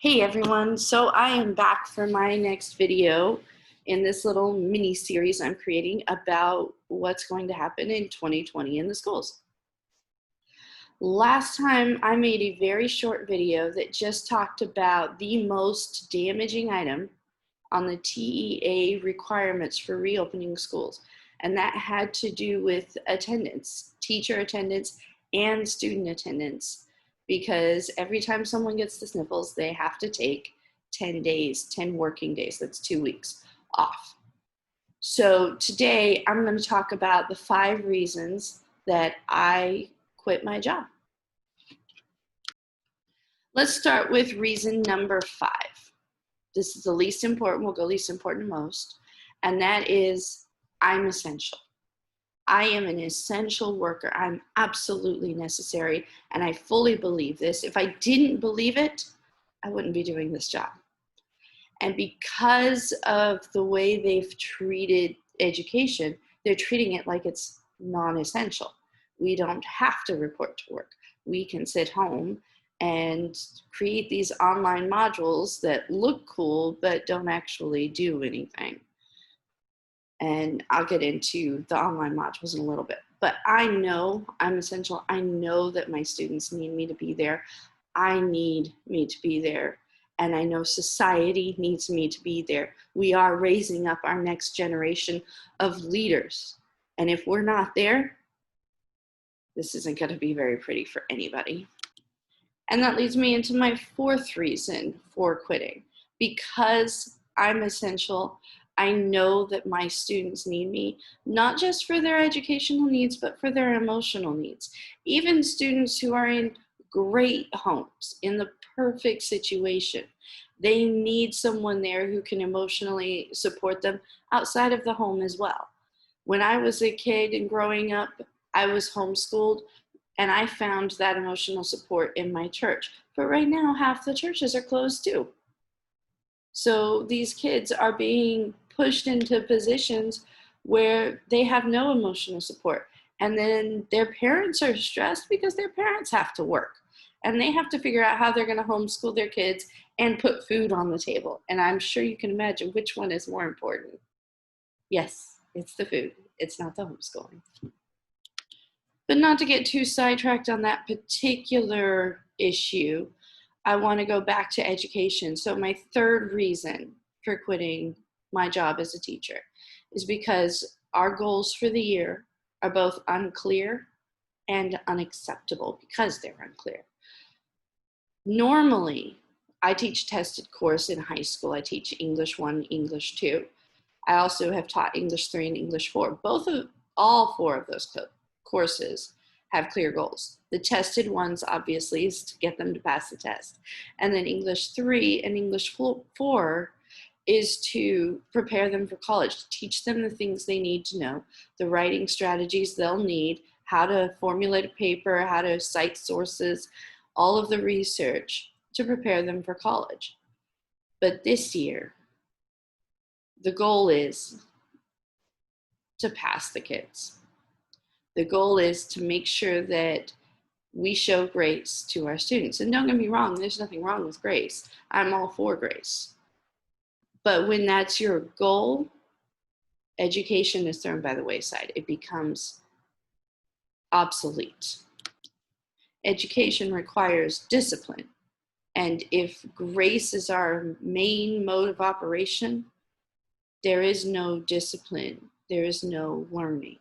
Hey everyone, so I am back for my next video in this little mini series I'm creating about what's going to happen in 2020 in the schools. Last time I made a very short video that just talked about the most damaging item on the TEA requirements for reopening schools, and that had to do with attendance, teacher attendance and student attendance, because every time someone gets the sniffles, they have to take 10 days, 10 working days, that's 2 weeks off. So today I'm going to talk about the 5 reasons that I quit my job. Let's start with reason number 5. This is the least important, we'll go least important to most, and that is I'm essential. I am an essential worker. I'm absolutely necessary, and I fully believe this. If I didn't believe it, I wouldn't be doing this job. And because of the way they've treated education, they're treating it like it's non-essential. We don't have to report to work. We can sit home and create these online modules that look cool but don't actually do anything. And I'll get into the online modules in a little bit. But I know I'm essential. I know that my students need me to be there. I need me to be there. And I know society needs me to be there. We are raising up our next generation of leaders. And if we're not there, this isn't going to be very pretty for anybody. And that leads me into my 4th reason for quitting. Because I'm essential, I know that my students need me, not just for their educational needs, but for their emotional needs. Even students who are in great homes, in the perfect situation, they need someone there who can emotionally support them outside of the home as well. When I was a kid and growing up, I was homeschooled, and I found that emotional support in my church. But right now, half the churches are closed too. So these kids are being pushed into positions where they have no emotional support. And then their parents are stressed because their parents have to work. And they have to figure out how they're going to homeschool their kids and put food on the table. And I'm sure you can imagine which one is more important. Yes, it's the food. It's not the homeschooling. But not to get too sidetracked on that particular issue, I want to go back to education. So my 3rd reason for quitting my job as a teacher is because our goals for the year are both unclear and unacceptable because they're unclear. Normally, I teach tested course in high school. I teach English 1, English 2. I also have taught English 3 and English 4. All 4 of those courses have clear goals. The tested ones, obviously, is to get them to pass the test. And then English 3 and English 4 is to prepare them for college, to teach them the things they need to know, the writing strategies they'll need, how to formulate a paper, how to cite sources, all of the research to prepare them for college. But this year, the goal is to pass the kids. The goal is to make sure that we show grace to our students. And don't get me wrong, there's nothing wrong with grace. I'm all for grace. But when that's your goal, education is thrown by the wayside. It becomes obsolete. Education requires discipline. And if grace is our main mode of operation, there is no discipline, there is no learning.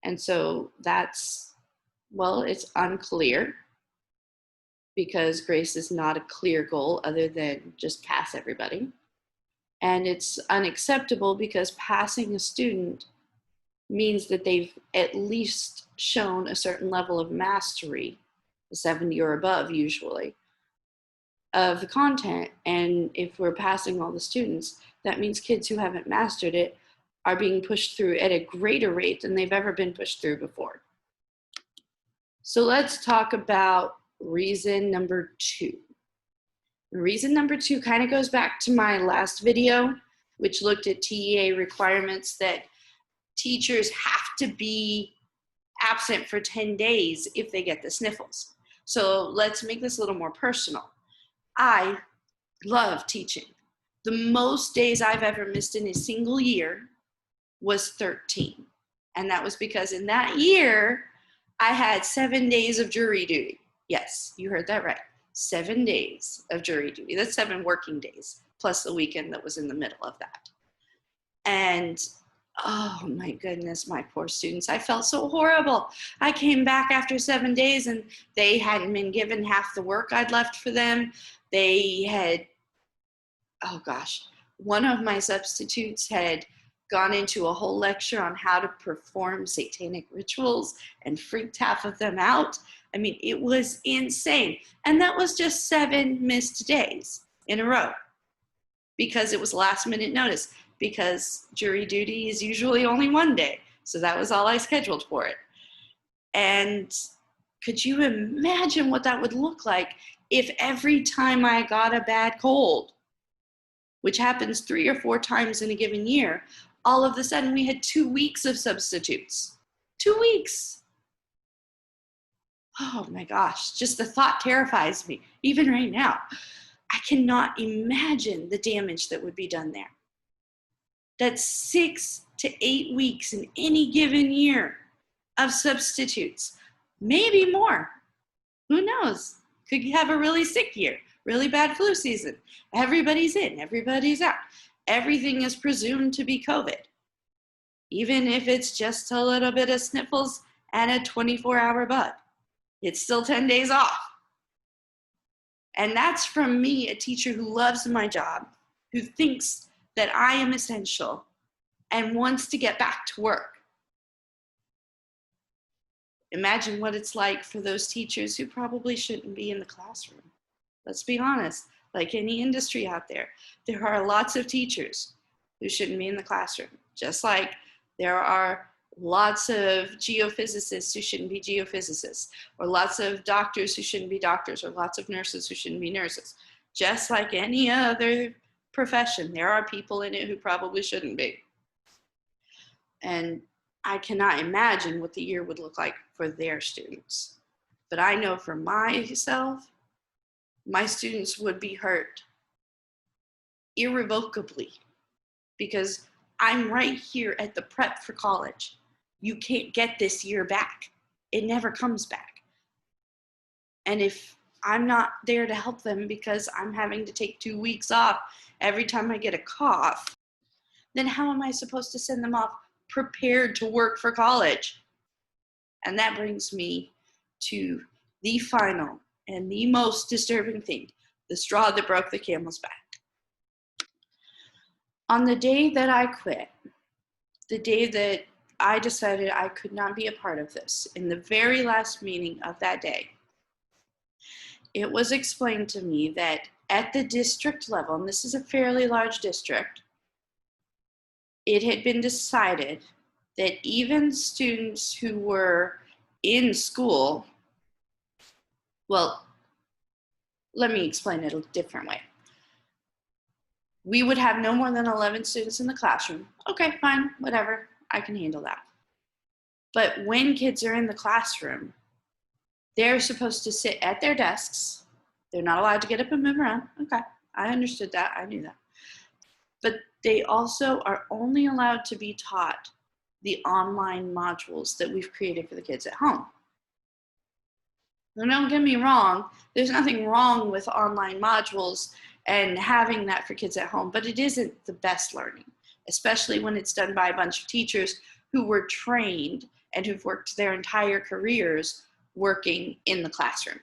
And so it's unclear because grace is not a clear goal other than just pass everybody. And it's unacceptable because passing a student means that they've at least shown a certain level of mastery, 70 or above usually, of the content. And if we're passing all the students, that means kids who haven't mastered it are being pushed through at a greater rate than they've ever been pushed through before. So let's talk about reason number 2. Reason number 2 kind of goes back to my last video, which looked at TEA requirements that teachers have to be absent for 10 days if they get the sniffles. So let's make this a little more personal. I Love teaching. The most days I've ever missed in a single year was 13. And that was because in that year, I had 7 days of jury duty. Yes, you heard that right. 7 days of jury duty. That's 7 working days, plus the weekend that was in the middle of that. And oh my goodness, my poor students. I felt so horrible. I came back after 7 days and they hadn't been given half the work I'd left for them. They had, oh gosh, one of my substitutes had gone into a whole lecture on how to perform satanic rituals and freaked half of them out. I mean, it was insane. And that was just 7 missed days in a row because it was last minute notice, because jury duty is usually only 1 day. So that was all I scheduled for it. And could you imagine what that would look like if every time I got a bad cold, which happens 3 or 4 times in a given year, all of a sudden we had 2 weeks of substitutes. 2 weeks. Oh my gosh, just the thought terrifies me, even right now. I cannot imagine the damage that would be done there. That's 6 to 8 weeks in any given year of substitutes, maybe more. Who knows? Could you have a really sick year, really bad flu season? Everybody's in, everybody's out. Everything is presumed to be COVID, even if it's just a little bit of sniffles and a 24-hour bug. It's still 10 days off. And that's from me, a teacher who loves my job, who thinks that I am essential and wants to get back to work. Imagine what it's like for those teachers who probably shouldn't be in the classroom. Let's be honest, like any industry out there are lots of teachers who shouldn't be in the classroom, just like there are lots of geophysicists who shouldn't be geophysicists, or lots of doctors who shouldn't be doctors, or lots of nurses who shouldn't be nurses. Just like any other profession, there are people in it who probably shouldn't be. And I cannot imagine what the year would look like for their students. But I know for myself, my students would be hurt irrevocably because I'm right here at the prep for college. You can't get this year back. It never comes back. And if I'm not there to help them because I'm having to take 2 weeks off every time I get a cough, then how am I supposed to send them off prepared to work for college? And that brings me to the final and the most disturbing thing, the straw that broke the camel's back. On the day that I quit, the day that I decided I could not be a part of this, in the very last meeting of that day, it was explained to me that at the district level, and this is a fairly large district, it had been decided that even students who were in school, well, let me explain it a different way. We would have no more than 11 students in the classroom. Okay, fine, whatever, I can handle that. But when kids are in the classroom, they're supposed to sit at their desks. They're not allowed to get up and move around. Okay, I understood that, I knew that. But they also are only allowed to be taught the online modules that we've created for the kids at home. Now, don't get me wrong, there's nothing wrong with online modules and having that for kids at home, but it isn't the best learning, especially when it's done by a bunch of teachers who were trained and who've worked their entire careers working in the classroom.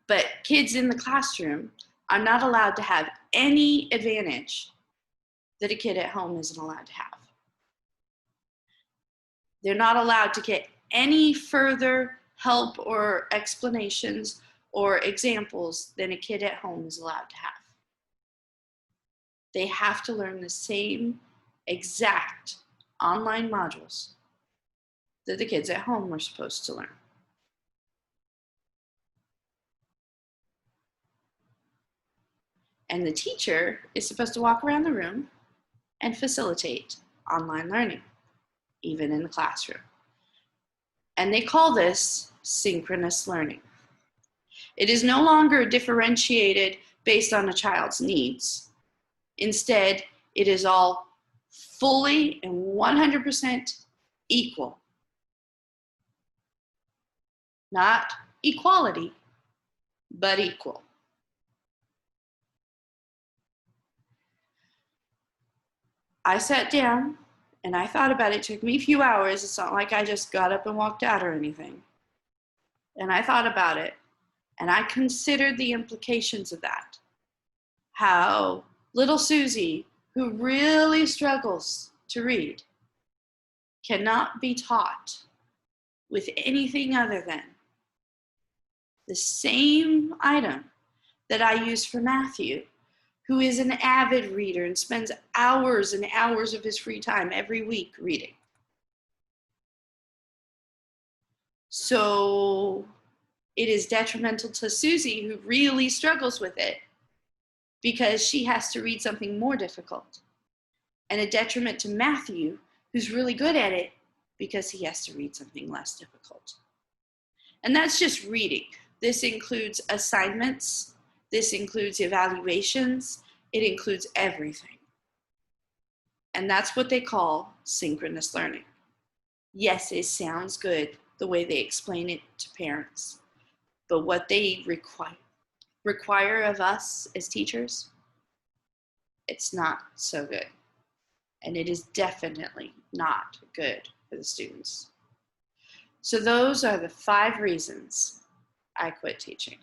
But kids in the classroom are not allowed to have any advantage that a kid at home isn't allowed to have. They're not allowed to get any further help or explanations or examples than a kid at home is allowed to have. They have to learn the same exact online modules that the kids at home were supposed to learn. And the teacher is supposed to walk around the room and facilitate online learning, even in the classroom. And they call this synchronous learning. It is no longer differentiated based on a child's needs. Instead, it is all fully and 100% equal. Not equality, but equal. I sat down and I thought about it. It took me a few hours. It's not like I just got up and walked out or anything. And I thought about it and I considered the implications of that. How little Susie, who really struggles to read, cannot be taught with anything other than the same item that I use for Matthew, who is an avid reader and spends hours and hours of his free time every week reading. So it is detrimental to Susie, who really struggles with it, because she has to read something more difficult. And a detriment to Matthew, who's really good at it, because he has to read something less difficult. And that's just reading. This includes assignments. This includes evaluations. It includes everything. And that's what they call synchronous learning. Yes, it sounds good the way they explain it to parents, but what they require of us as teachers, it's not so good. And it is definitely not good for the students. So those are the 5 reasons I quit teaching.